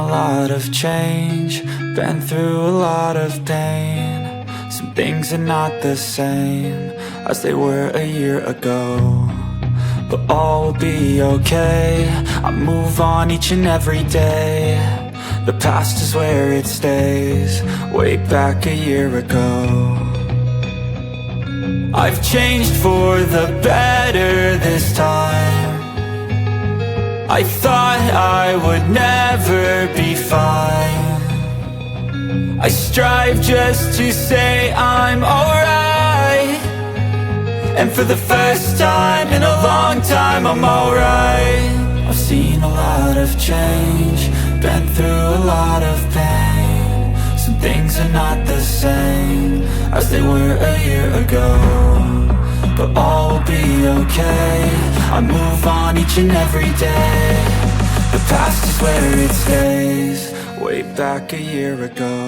a lot of change, been through a lot of pain. Some things are not the same as they were a year ago, but all will be okay. I move on each and every day. The past is where it stays, way back a year ago. I've changed for the better this time. I thought I would never be fine. I strive just to say I'm alright, and for the first time in a long time I'm alright. I've seen a lot of change, been through a lot of pain. Some things are not the same as they were a year ago, but all will be okay. I move on each and every day. The past is where it stays, way back a year ago.